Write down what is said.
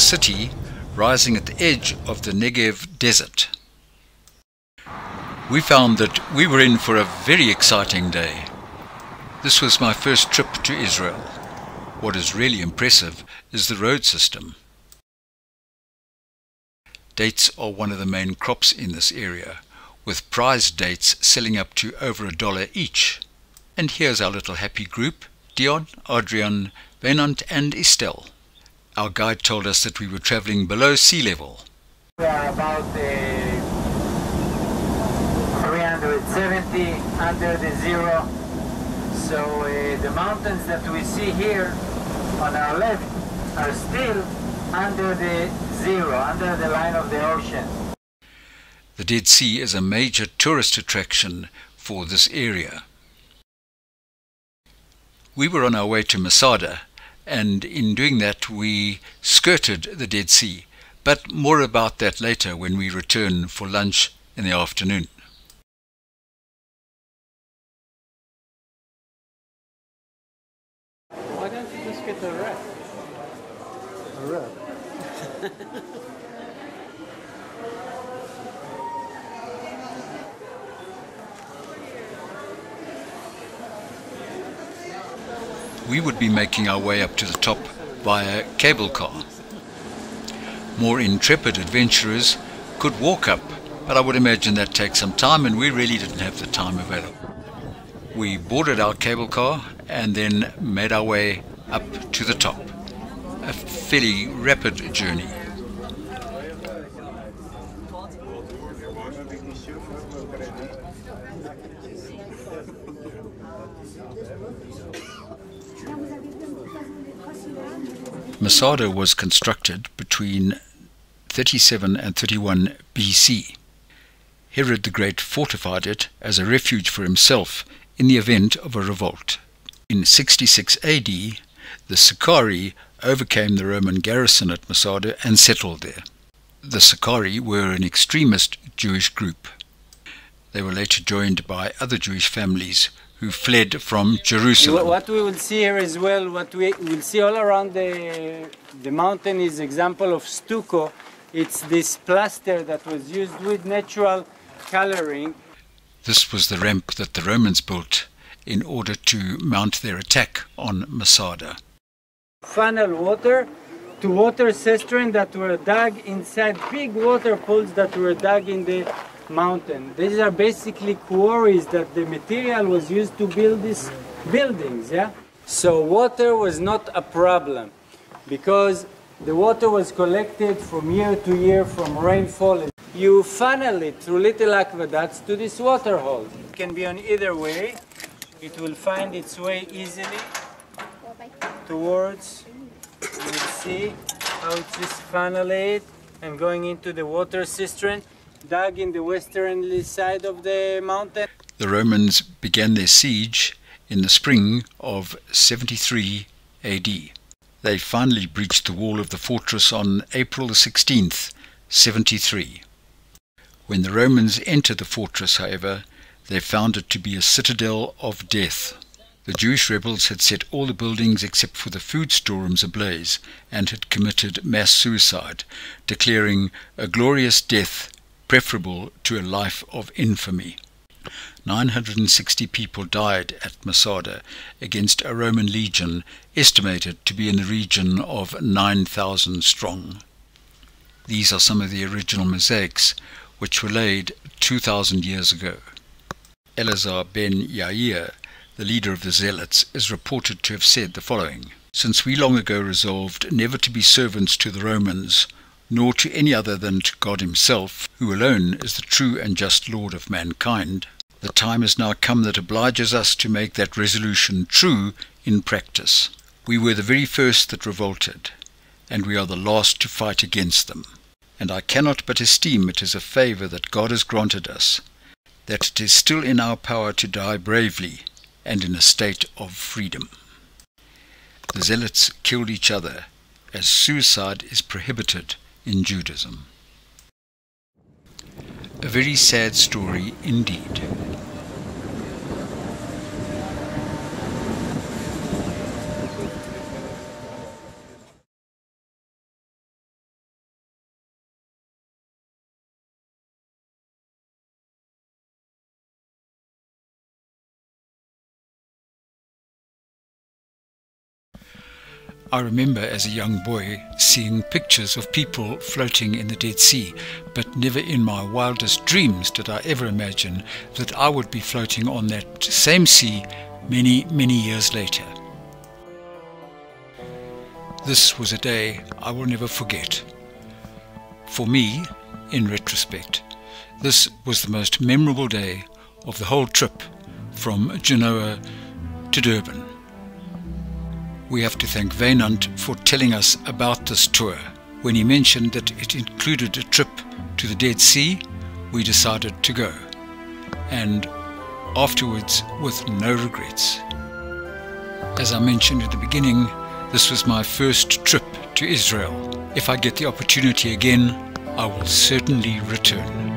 city rising at the edge of the Negev desert. We found that we were in for a very exciting day. This was my first trip to Israel. What is really impressive is the road system. Dates are one of the main crops in this area, with prize dates selling up to over $1 each. And here's our little happy group: Dion, Adrian, Venant and Estelle. Our guide told us that we were travelling below sea level. We are about 370 under the zero. So the mountains that we see here on our left are still under the zero, under the line of the ocean. The Dead Sea is a major tourist attraction for this area. We were on our way to Masada, and in doing that we skirted the Dead Sea, but more about that later when we return for lunch in the afternoon. Why don't you just get a wrap? A wrap? We would be making our way up to the top via cable car. More intrepid adventurers could walk up, but I would imagine that takes some time, and we really didn't have the time available. We boarded our cable car and then made our way up to the top. A fairly rapid journey. Masada was constructed between 37 and 31 BC. Herod the Great fortified it as a refuge for himself in the event of a revolt. In 66 AD, the Sicarii overcame the Roman garrison at Masada and settled there. The Sicarii were an extremist Jewish group. They were later joined by other Jewish families who fled from Jerusalem. What we will see here as well, what we will see all around the mountain is example of stucco. It's this plaster that was used with natural coloring. This was the ramp that the Romans built in order to mount their attack on Masada. Funnel water to water cisterns that were dug inside big water pools that were dug in the mountain. These are basically quarries that the material was used to build these buildings, yeah? So water was not a problem because the water was collected from year to year from rainfall. You funnel it through little aqueducts to this water hole. It can be on either way. It will find its way easily towards, you will see how it's just funneled and going into the water cistern dug in the westerly side of the mountain. The Romans began their siege in the spring of 73 AD. They finally breached the wall of the fortress on April the 16th, 73. When the Romans entered the fortress, however, they found it to be a citadel of death. The Jewish rebels had set all the buildings except for the food storerooms ablaze and had committed mass suicide, declaring a glorious death preferable to a life of infamy. 960 people died at Masada against a Roman legion estimated to be in the region of 9,000 strong. These are some of the original mosaics which were laid 2,000 years ago. Eleazar ben Yair, the leader of the Zealots, is reported to have said the following: "Since we long ago resolved never to be servants to the Romans, nor to any other than to God himself, who alone is the true and just Lord of mankind, the time has now come that obliges us to make that resolution true in practice. We were the very first that revolted, and we are the last to fight against them. And I cannot but esteem it as a favour that God has granted us, that it is still in our power to die bravely and in a state of freedom." The Zealots killed each other, as suicide is prohibited in Judaism. A very sad story indeed. I remember as a young boy seeing pictures of people floating in the Dead Sea, but never in my wildest dreams did I ever imagine that I would be floating on that same sea many, many years later. This was a day I will never forget. For me, in retrospect, this was the most memorable day of the whole trip from Genoa to Durban. We have to thank Wynand for telling us about this tour. When he mentioned that it included a trip to the Dead Sea, we decided to go, and afterwards with no regrets. As I mentioned at the beginning, this was my first trip to Israel. If I get the opportunity again, I will certainly return.